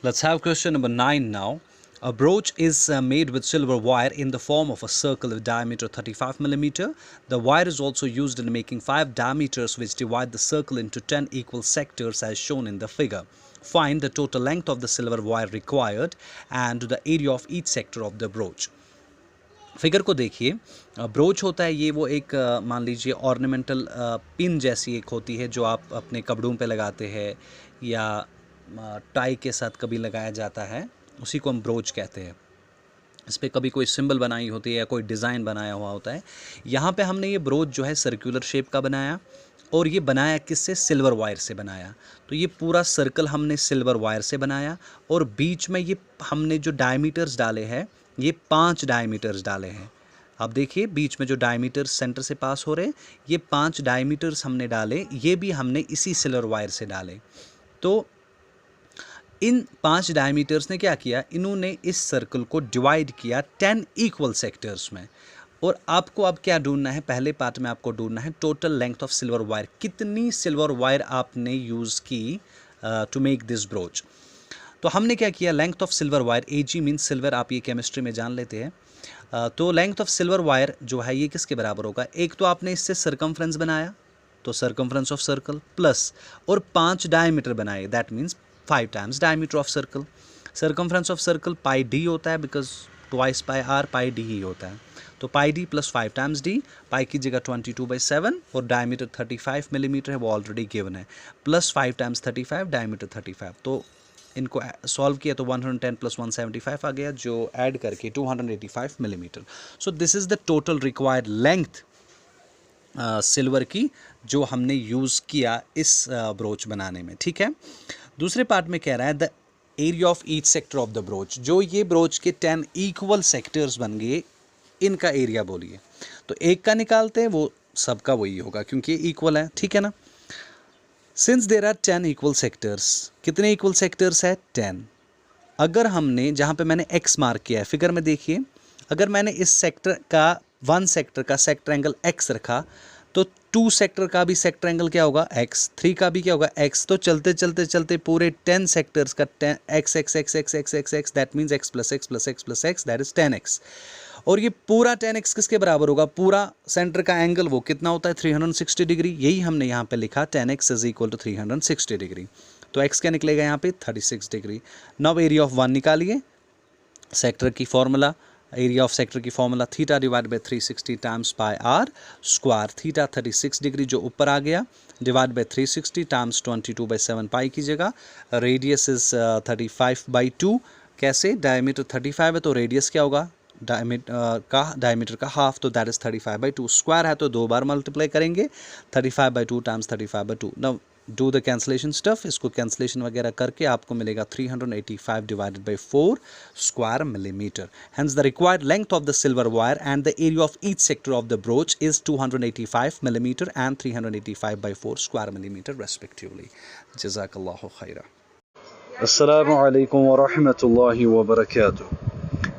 Let's have question number 9 now. A brooch is made with silver wire in the form of a circle with diameter 35 mm. The wire is also used in making 5 diameters which divide the circle into 10 equal sectors as shown in the figure. Find the total length of the silver wire required and the area of each sector of the brooch. Figure को देखिए, broach होता है ये वो एक मान लीजिए ornamental pin जैसी एक होती है जो आप अपने कपड़ों पे लगाते हैं या टाई के साथ कभी लगाया जाता है, उसी को हम ब्रोच कहते हैं। इस पर कभी कोई सिंबल बनाई होती है या कोई डिज़ाइन बनाया हुआ होता है। यहाँ पे हमने ये ब्रोच जो है सर्कुलर शेप का बनाया और ये बनाया किससे, सिल्वर वायर से बनाया। तो ये पूरा सर्कल हमने सिल्वर वायर से बनाया और बीच में ये हमने जो डायमीटर्स डाले हैं ये 5 डायमीटर्स डाले हैं। अब देखिए बीच में जो डायमीटर्स सेंटर से पास हो रहे हैं ये 5 डायमीटर्स हमने डाले, ये भी हमने इसी सिल्वर वायर से डाले। तो इन 5 डायमीटर्स ने क्या किया, इन्होंने इस सर्कल को डिवाइड किया 10 इक्वल सेक्टर्स में। और आपको अब क्या ढूंढना है, पहले पार्ट में आपको ढूंढना है total length of silver wire, कितनी सिल्वर वायर आपने यूज़ की टू मेक दिस ब्रोच। तो हमने क्या किया, length of silver wire, Ag means silver, आप ये केमिस्ट्री में जान लेते हैं। तो लेंथ ऑफ सिल्वर वायर जो है ये किसके बराबर होगा, एक तो आपने इससे सर्कमफ्रेंस बनाया तो सर्कमफ्रेंस ऑफ सर्कल प्लस और 5 डायमीटर बनाए, that means 5 times diameter of circle. Circumference of circle pi D होता है because twice pi R, pi D ही होता है। तो pi D plus 5 times D, pi की जगह 22/7 और डायमीटर 35 मिलीमीटर है वो ऑलरेडी गिवन है, प्लस 5 टाइम्स 35 डायमीटर 35। तो इनको सॉल्व किया तो 110 प्लस 175 आ गया जो ऐड करके 285 millimetre. So this is the total required length silver की जो हमने यूज़ किया इस ब्रोच बनाने में, ठीक है। दूसरे पार्ट में कह रहा है the area of each sector of the broach, जो ये ब्रोच के 10 इक्वल सेक्टर्स बन गए इनका एरिया बोलिए। तो एक का निकालते हैं वो सबका वही होगा क्योंकि इक्वल है, ठीक है ना। Since there are 10 equal sectors, कितने इक्वल सेक्टर्स है 10। अगर हमने जहाँ पे मैंने x मार्क किया है फिगर में देखिए, अगर मैंने इस सेक्टर का 1 सेक्टर का सेक्टर एंगल x रखा तो 2 सेक्टर का भी सेक्टर एंगल क्या होगा x, 3 का भी क्या होगा x। तो चलते चलते चलते पूरे 10 सेक्टर्स का 10 x x x x x x x that means x plus x plus x plus x that is 10x। और ये पूरा 10x किसके बराबर होगा, पूरा सेंटर का एंगल वो कितना होता है 360 डिग्री, यही हमने यहाँ पे लिखा 10x is equal to 360 degree. तो x क्या निकलेगा यहाँ पे 36 डिग्री। नाउ एरिया ऑफ 1 निकालिए, सेक्टर की फॉर्मूला एरिया ऑफ सेक्टर की formula theta divide by 360 times pi are square. Theta 36 degree जो ऊपर आ गया, डिवाइड बाई 360 टाइम्स 22/7 पाई की जगह। Radius is 35/2। कैसे? डायमीटर 35 है तो रेडियस क्या होगा? डायमीटर का हाफ, तो दैट इज 35/2। स्क्वायर है तो 2 बार मल्टीप्लाई करेंगे, 35/2 times 35/2। Now do the cancellation stuff. इसको कैंसलेशन वगैरह करके आपको मिलेगा 385 divided by 4 square millimetre. Hence the required length of the silver wire and the area of each sector of the brooch is 285 millimeter and 385 by 4 square millimeter respectively. Jazakallahu khaira. Assalamu alaikum wa rahmatullahi wa barakatuh.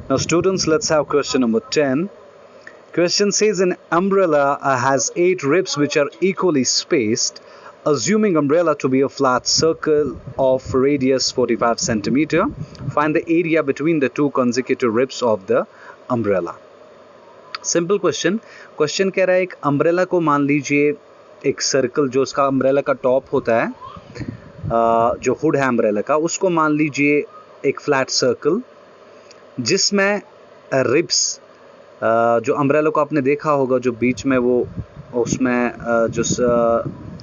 Now students, let's have question number 10. Question says an umbrella has 8 ribs which are equally spaced. Assuming umbrella to be a flat circle of radius 45 centimeter, find the area between the two consecutive ribs of the umbrella. Simple question. Question कह रहा है एक umbrella को मान लीजिए एक circle, जो उसका umbrella का टॉप होता है, जो हुड है umbrella का, उसको मान लीजिए एक फ्लैट सर्कल जिसमें रिब्स, जो अम्ब्रेला को आपने देखा होगा जो बीच में वो उसमें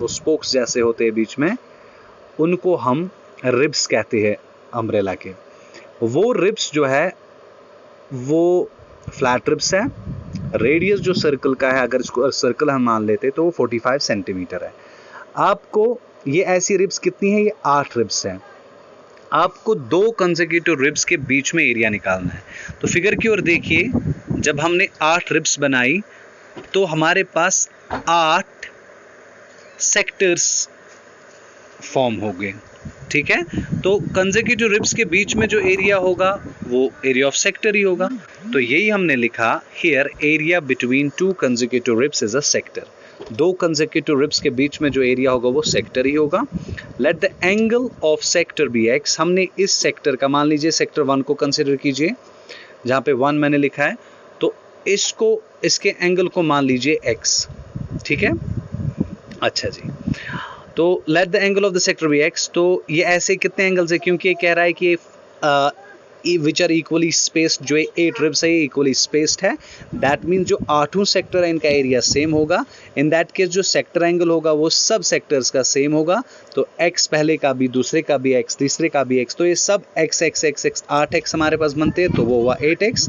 वो स्पोक्स जैसे होते हैं बीच में, उनको हम रिब्स कहते हैं अम्ब्रेला के। वो रिब्स जो है वो फ्लैट रिब्स है। रेडियस जो सर्कल का है, अगर इसको सर्कल हम मान लेते तो वो 45 सेंटीमीटर है। आपको ये ऐसी रिब्स कितनी है? ये 8 रिब्स हैं। आपको 2 कंसेक्यूटिव रिब्स के बीच में एरिया निकालना है। तो फिगर की ओर देखिए, जब हमने 8 रिब्स बनाई तो हमारे पास 8 सेक्टर्स फॉर्म हो गए, ठीक है। तो कंसेक्यूटिव रिब्स के बीच में जो एरिया होगा वो एरिया ऑफ सेक्टर ही होगा। तो यही हमने लिखा, here area between 2 consecutive ribs is a sector. 2 consecutive ribs के बीच में जो एरिया होगा वो सेक्टर ही होगा। Let the angle of sector be x. हमने इस सेक्टर का, मान लीजिए सेक्टर 1 को कंसिडर कीजिए, जहाँ पे 1 मैंने लिखा है, तो इसको, इसके एंगल को मान लीजिए x, ठीक है। अच्छा जी, तो let the angle of the sector B x। तो ये ऐसे कितने एंगल्स है? क्योंकि ये कह रहा है कि विच आर इक्वली स्पेस्ड, जो 8 रिब्स है ये इक्वली स्पेस्ड है। दैट मीन्स जो 8 सेक्टर है इनका एरिया सेम होगा। इन दैट केस जो सेक्टर एंगल होगा वो सब सेक्टर्स का सेम होगा। तो x पहले का भी, दूसरे का भी x, तीसरे का भी x, तो ये सब x x x x 8x हमारे पास बनते हैं, तो वो हुआ 8x।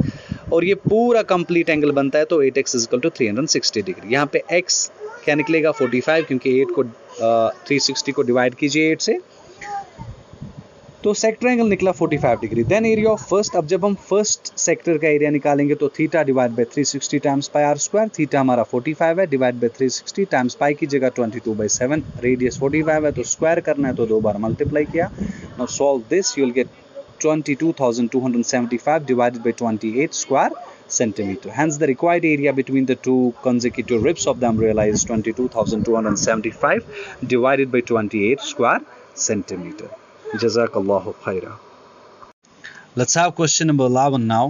और ये पूरा कंप्लीट एंगल बनता है तो 8x is equal to 360 degree. यहाँ पे x क्या निकलेगा? 45, क्योंकि 8 को 360 को डिवाइड कीजिए 8 से, तो सेक्टर एंगल निकला 45 degree. Then area of first. अब जब हम फर्स्ट सेक्टर का एरिया निकालेंगे तो theta divide by 360 times pi are square. Theta हमारा 45 है, डिवाइड बाई 360 टाइम्स पाई की जगह 22/7। रेडियस 45 है तो स्क्वायर करना है तो 2 बार मल्टीप्लाई किया। Now solve this, you will gate 22,275 divided by 28 square centimeter. Hence the required area between the 2 consecutive ribs of the umbrella is 22,275 divided by 28 square centimeter. Jazakallahu khaira. Let's have question number 11 now.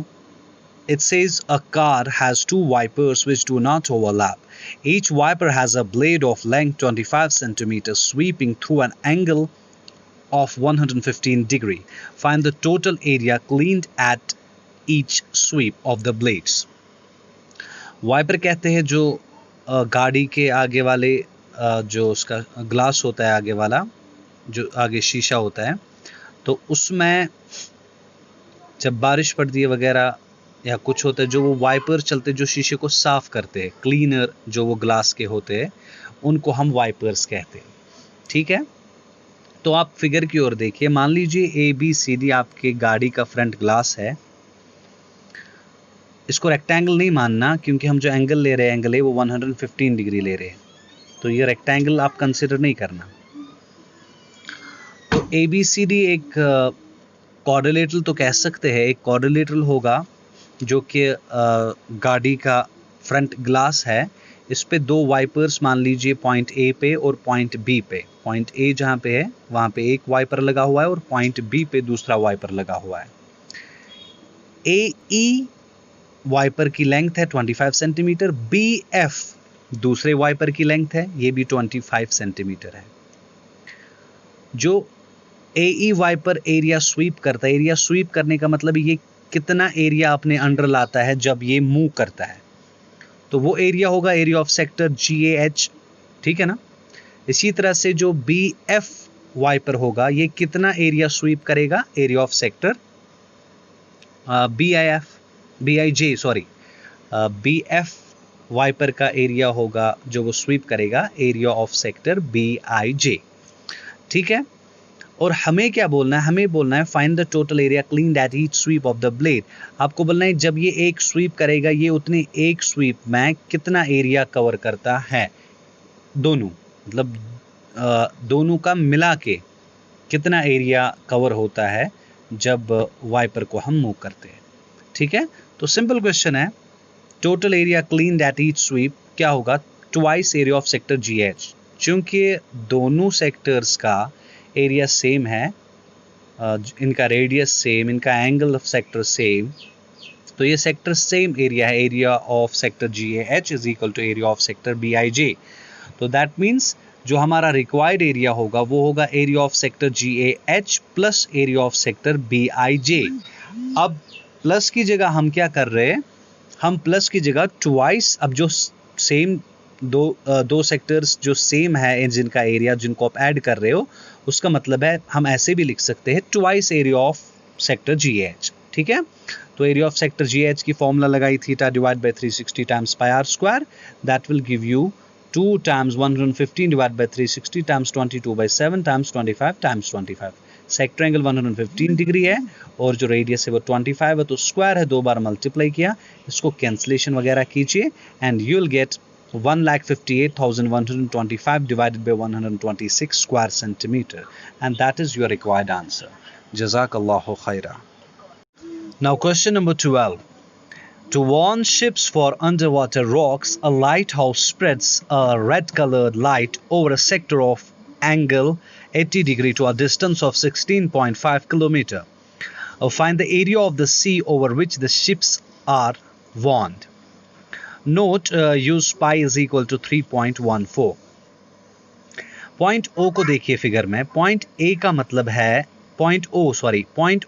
It says a car has 2 wipers which do not overlap. Each wiper has a blade of length 25 centimeters sweeping through an angle of 115 degree. Find the total area cleaned at each sweep of the blades. Wiper कहते हैं जो गाड़ी के आगे वाले, जो उसका glass होता है आगे वाला, जो आगे शीशा होता है, तो उसमें जब बारिश पड़ती है वगैरह या कुछ होता है, जो वो वाइपर चलते जो शीशे को साफ करते हैं, क्लीनर जो वो ग्लास के होते हैं, उनको हम वाइपर्स कहते हैं, ठीक है। तो आप फिगर की ओर देखिए, मान लीजिए ABCD आपके गाड़ी का फ्रंट ग्लास है। इसको रेक्टेंगल नहीं मानना, क्योंकि हम जो एंगल ले रहे हैं, एंगल है वो 115 डिग्री ले रहे हैं, तो ये रेक्टेंगल आप कंसिडर नहीं करना। तो ABCD एक क्वाड्रिलेटरल तो कह सकते हैं, एक क्वाड्रिलेटरल होगा जो कि गाड़ी का फ्रंट ग्लास है। इस पे 2 वाइपर्स मान लीजिए पॉइंट A पे और पॉइंट B पे। पॉइंट A जहाँ पे है वहाँ पे एक वाइपर लगा हुआ है और पॉइंट B पे दूसरा वाइपर लगा हुआ है। AE वाइपर की लेंथ है 25 सेंटीमीटर, BF दूसरे वाइपर की लेंथ है, ये भी 25 सेंटीमीटर है। जो AE वाइपर एरिया स्वीप करता है, एरिया स्वीप करने का मतलब ये कितना एरिया अपने अंडर लाता है जब ये मूव करता है, तो वो एरिया होगा एरिया ऑफ सेक्टर GAH, ठीक है ना। इसी तरह से जो BF वाइपर होगा ये कितना एरिया स्वीप करेगा, area of sector BF wiper का एरिया होगा जो वो स्वीप करेगा, एरिया ऑफ सेक्टर BIJ, ठीक है। और हमें क्या बोलना है, हमें बोलना है find the total area cleaned at each sweep of the blade. आपको बोलना है जब ये एक स्वीप करेगा ये उतने एक स्वीप में कितना एरिया कवर करता है, दोनों मतलब दोनों का मिला के कितना एरिया कवर होता है जब वाइपर को हम मूव करते हैं, ठीक है। तो सिंपल क्वेश्चन है, total area cleaned at each sweep क्या होगा, twice area of sector GH। चूंकि दोनों सेक्टर्स का एरिया सेम है, इनका रेडियस सेम, इनका एंगल ऑफ सेक्टर सेम, तो ये सेक्टर सेम एरिया है, area of sector GAH is equal to area of sector BIJ। तो दैट मीन्स जो हमारा रिक्वायर्ड एरिया होगा वो होगा area of sector GAH plus area of sector BIJ। अब प्लस की जगह हम क्या कर रहे हैं, हम प्लस की जगह ट्वाइस, अब जो सेम दो सेक्टर्स जो सेम है जिनका एरिया जिनको आप ऐड कर रहे हो, उसका मतलब है हम ऐसे भी लिख सकते हैं twice area of sector GH, ठीक है। तो एरिया ऑफ सेक्टर GH की फॉर्मूला लगाई theta divide by 360 times pi are square, that will give you 2 times 115 divide by 360 times 22/7 times 25 times 25। Sector angle 115 degree है और जो रेडियस है वो 25 है, तो स्क्वायर है, 2 बार मल्टीप्लाई किया, इसको कैंसलेशन वगैरह कीजिए and you will gate 1,58,125 divided by 126 square centimeter, and that is your required answer. Jazakallahu khaira. Now question number 12. To warn ships for underwater rocks, a lighthouse spreads a red colored light over a sector of angle 80 degree to a distance of 16.5 kilometer. Find the area of the sea over which the ships are warned. Note use pi is equal to 3.14. Point O को देखिए figure में, point A का मतलब है point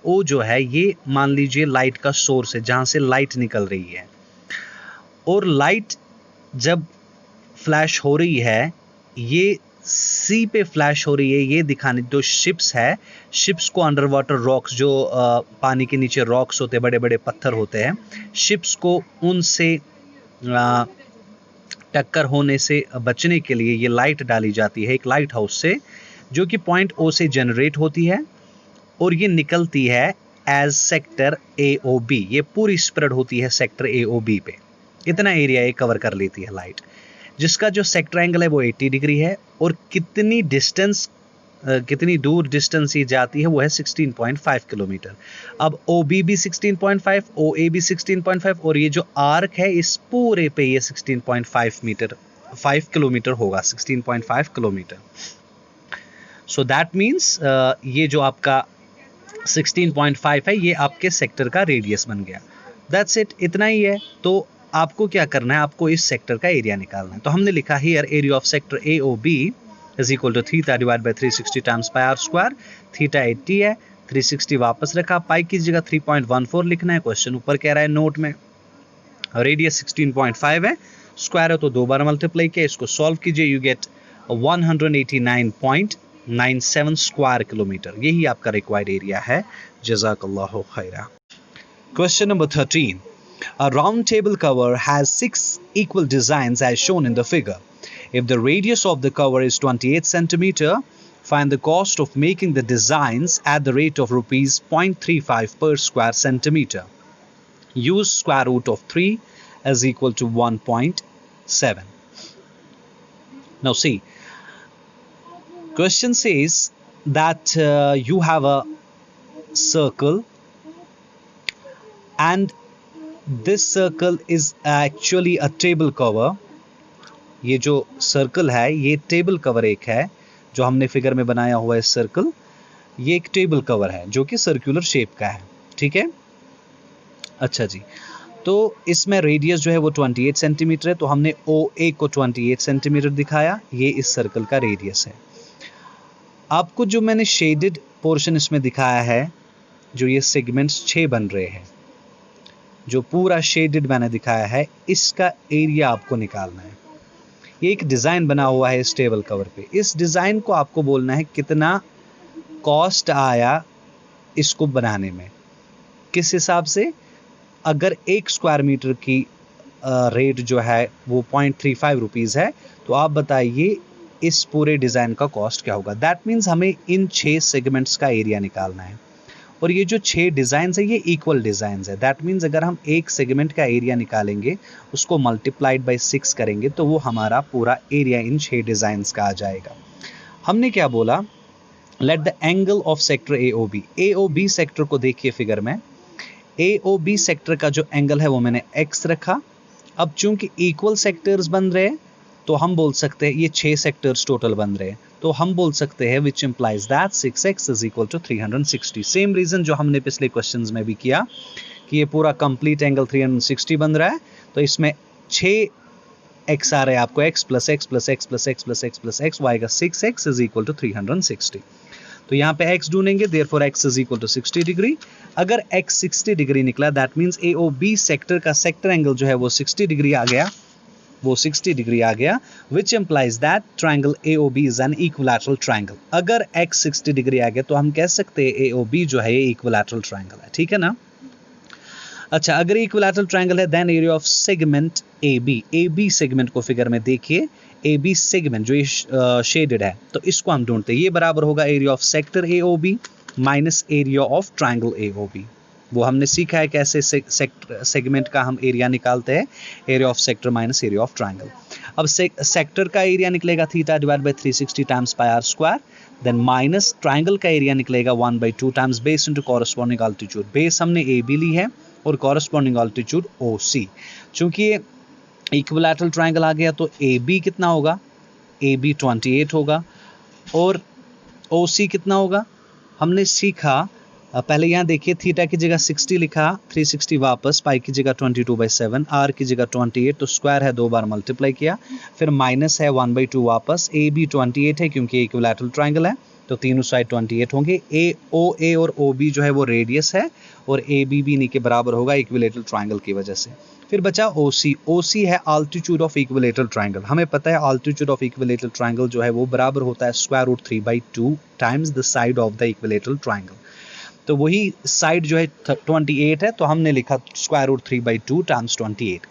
O जो है ये मान लीजिए लाइट का सोर्स है जहां से लाइट निकल रही है, और लाइट जब फ्लैश हो रही है ये सी पे फ्लैश हो रही है, ये दिखाने जो शिप्स है, शिप्स को अंडर वाटर रॉक्स जो पानी के नीचे रॉक्स होते हैं, बड़े बड़े पत्थर होते हैं, शिप्स को उनसे टक्कर होने से बचने के लिए ये लाइट डाली जाती है एक लाइट हाउस से, जो कि पॉइंट O से जनरेट होती है और ये निकलती है एज सेक्टर AOB। ये पूरी स्प्रेड होती है सेक्टर AOB पे, इतना एरिया ये कवर कर लेती है लाइट, जिसका जो सेक्टर एंगल है वो 80 डिग्री है, और कितनी दूर डिस्टेंस ये जाती है वो है 16.5 किलोमीटर। अब OB भी 16.5, OA भी 16.5, और ये जो आर्क है इस पूरे पे ये 5 किलोमीटर होगा, 16.5 किलोमीटर। सो दैट मीन्स ये जो आपका 16.5 है ये आपके सेक्टर का रेडियस बन गया। दैट्स इट, इतना ही है। तो आपको क्या करना है, आपको इस सेक्टर का एरिया निकालना है। तो हमने लिखा here area of sector AOB is equal to theta divide by 360 times pi are square. Theta 80 है, 360 वापस रखा, पाई की जगह 3.14 लिखना है, क्वेश्चन ऊपर कह रहा है नोट में। रेडियस 16.5 है, स्क्वायर है तो 2 बार मल्टीप्लाई किया, इसको सॉल्व कीजिए, यू गेट 189.97 स्क्वायर किलोमीटर। यही आपका रिक्वायर्ड एरिया है। जज़ाकल्लाहु Khaira. Question number 13. A round table cover has 6 equal designs as shown in the figure. If the radius of the cover is 28 centimeter, find the cost of making the designs at the rate of rupees 0.35 per square centimeter. Use square root of 3 is equal to 1.7. Now see, question says that you have a circle and this circle is actually a table cover. ये जो circle है ये table cover एक है जो हमने figure में बनाया हुआ है सर्कल, ये एक टेबल कवर है जो कि सर्कुलर शेप का है, ठीक है। अच्छा जी, तो इसमें रेडियस जो है वो 28 सेंटीमीटर है, तो हमने OA को 28 सेंटीमीटर दिखाया, ये इस सर्कल का रेडियस है। आपको जो मैंने शेडेड पोर्शन इसमें दिखाया है, जो ये सेगमेंट्स 6 बन रहे हैं, जो पूरा शेडेड मैंने दिखाया है, इसका एरिया आपको निकालना है। ये एक डिज़ाइन बना हुआ है इस टेबल कवर पे। इस डिज़ाइन को आपको बोलना है कितना कॉस्ट आया इसको बनाने में। किस हिसाब से? अगर 1 स्क्वायर मीटर की रेट जो है वो 0.35 रुपीज़ है, तो आप बताइए इस पूरे डिज़ाइन का कॉस्ट क्या होगा। दैट मीन्स हमें इन 6 सेगमेंट्स का एरिया निकालना है, और ये जो 6 डिज़ाइंस है ये इक्वल डिज़ाइंस है। दैट मीन्स अगर हम एक सेगमेंट का एरिया निकालेंगे, उसको मल्टीप्लाइड बाय 6 करेंगे, तो वो हमारा पूरा एरिया इन 6 डिज़ाइंस का आ जाएगा। हमने क्या बोला? Late the angle of sector AOB sector को देखिए फिगर में। AOB सेक्टर का जो एंगल है वो मैंने x रखा। अब चूंकि इक्वल सेक्टर्स बन रहे हैं, तो हम बोल सकते हैं ये 6 सेक्टर्स टोटल बन रहे हैं, तो हम बोल सकते हैं which implies that 6x is equal to 360। Same reason जो हमने पिछले क्वेश्चंस में भी किया कि ये पूरा कंप्लीट एंगल 360 बन रहा है, तो इसमें 6x आ रहा है आपको, x plus x plus x plus x plus x plus x, आएगा 6x इज इक्वल टू 360। तो यहाँ पे x ढूंढेंगे, therefore x is equal to 60 degree. अगर x 60 डिग्री निकला, दैट मीन्स AOB सेक्टर का सेक्टर एंगल जो है वो 60 डिग्री आ गया, वो 60 डिग्री आ गया, विच implies that triangle AOB is an equilateral triangle. अगर x 60 डिग्री आ गया तो हम कह सकते हैं AOB जो है ये इक्विलैटरल ट्रायंगल है, ठीक है ना। अच्छा, अगर इक्विलैटरल ट्रायंगल है, then area of segment AB segment को फिगर में देखिए। AB सेगमेंट जो ये शेडेड है, तो इसको हम ढूंढते हैं। ये बराबर होगा area of sector AOB minus area of triangle AOB। वो हमने सीखा है कैसे सेगमेंट का हम एरिया निकालते हैं, area of sector minus area of triangle. अब सेक्टर का एरिया निकलेगा theta divide by 360 times pi are square, then minus triangle का एरिया निकलेगा 1/2 times base into corresponding altitude. Base हमने AB ली है और कॉरस्पॉन्डिंग अल्टीट्यूड OC। चूंकि ये इक्विलैटरल ट्रायंगल आ गया, तो AB कितना होगा? AB 28 होगा, और OC कितना होगा? हमने सीखा, पहले यहाँ देखिए, थीटा की जगह 60 लिखा, 360 वापस, पाई की जगह 22/7, आर की जगह 28, तो स्क्वायर है 2 बार मल्टीप्लाई किया, फिर माइनस है 1/2 वापस। AB 28 है क्योंकि इक्विलैटरल ट्रायंगल है, तो तीनों साइड 28 होंगे। OA और OB जो है वो रेडियस है, और AB भी इन्हीं के बराबर होगा इक्विलैटरल ट्रायंगल की वजह से। फिर बचा OC है आल्टीट्यूड ऑफ इक्विलैटरल ट्रायंगल। हमें पता है आल्टीट्यूड ऑफ इक्विलैटरल ट्रायंगल जो है वो बराबर होता है √3/2 times the side of the equilateral triangle. तो वही साइड जो है 28 है, तो हमने लिखा √3/2 टाइम्स 28।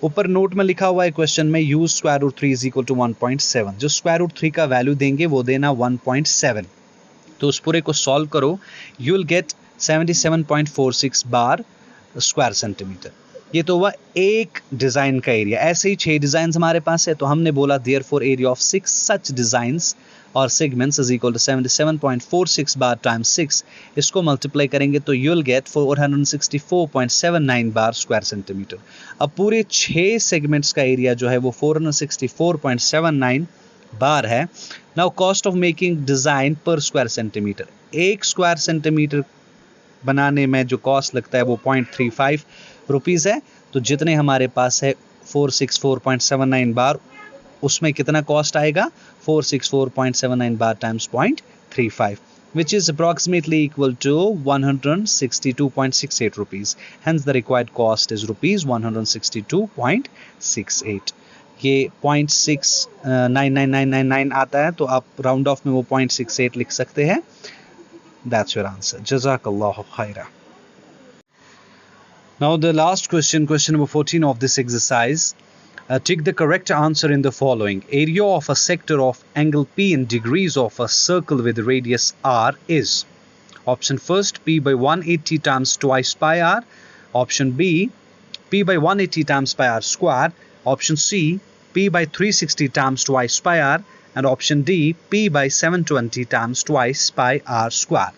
ऊपर नोट में लिखा हुआ है क्वेश्चन में, यूज √3 इज इक्वल टू 1.7। जो √3 का वैल्यू देंगे वो देना 1.7। तो उस पूरे को सॉल्व करो, you will gate 77.46 bar square centimetre. ये तो हुआ एक डिजाइन का एरिया। ऐसे ही 6 डिजाइन हमारे पास है, तो हमने बोला therefore area of 6 such designs और segments is equal to 77.46 bar times 6। इसको मल्टीप्लाई करेंगे तो you will get 464.79 bar square centimeter. अब पूरे 6 सेगमेंट्स का एरिया जो है वो 464.79 बार है। Now cost of making design पर स्क्वायर सेंटीमीटर, एक स्क्वायर सेंटीमीटर बनाने में जो कॉस्ट लगता है वो 0.35 रुपीज़ है। तो जितने हमारे पास है 464.79 बार, उसमें कितना कॉस्ट आएगा? 464.79 बार times 0.35, which is approximately equal to 162.68 rupees. Hence the required cost is rupees 162.68. ये 0.69999 आता है, तो आप राउंड ऑफ में वो 0.68 लिख सकते हैं। That's your answer. Jazakallahu khaira. Now the last question, question number 14 of this exercise. Take the correct answer in the following. Area of a sector of angle P in degrees of a circle with radius R is. Option first, P by 180 times twice pi R. Option B, P by 180 times pi R square. Option C, P by 360 times twice pi R. And option D, P by 720 times twice pi R square.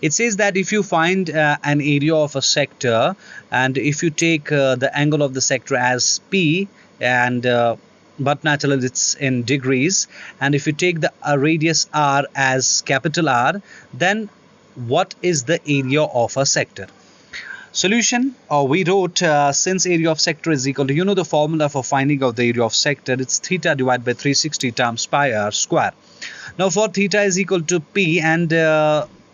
It says that if you find an area of a sector, and if you take the angle of the sector as P, and but naturally it's in degrees, and if you take the radius R as capital R, then what is the area of a sector? Solution, we wrote since area of sector is equal to, you know the formula for finding out the area of sector, it's theta divided by 360 times pi R square. Now for theta is equal to P and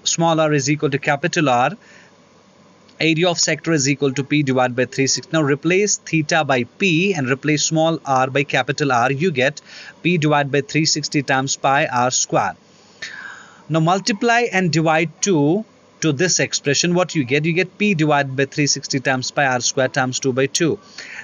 small r is equal to capital R, area of sector is equal to P divided by 360. Now replace theta by P and replace small r by capital R. You get P divided by 360 times pi r square. Now multiply and divide 2 to this expression. What you get? You get P divided by 360 times pi r square times 2 by 2.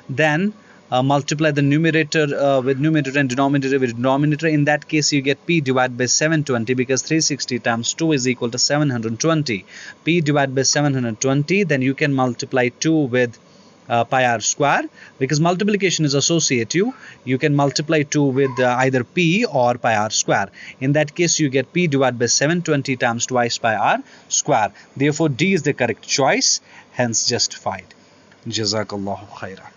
Then multiply the numerator with numerator and denominator with denominator. In that case, you get P divided by 720 because 360 times 2 is equal to 720. P divided by 720. Then you can multiply 2 with pi r square because multiplication is associative. You can multiply 2 with either P or pi r square. In that case, you get P divided by 720 times twice pi r square. Therefore, D is the correct choice, hence justified. Jazakallahu khaira.